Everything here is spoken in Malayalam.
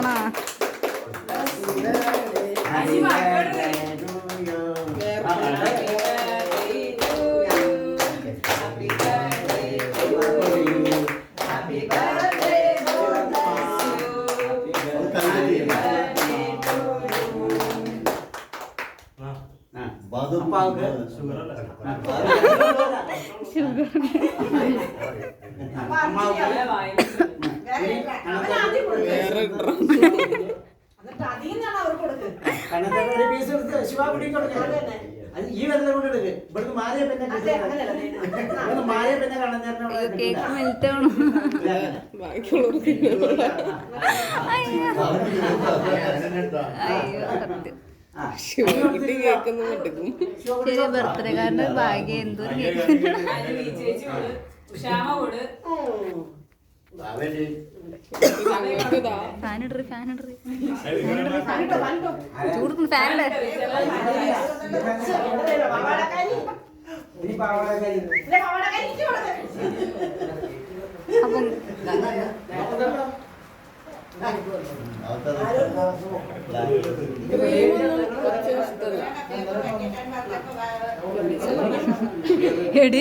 ആണോ? ഈ വെള്ളം കൊണ്ട് എടുക്ക്. ഇവിടുന്ന് മാറിയ പിന്നെ മാറിയ പിന്നെ കേക്ക് മെൽറ്റ് ആവണം. ശരി, ബർത്ത്ഡേ കാരന്റെ ഭാഗ്യം എന്തോ ഫാനിടറി ചൂടുക്കുന്നു ഫാനിടെ. അപ്പം എടി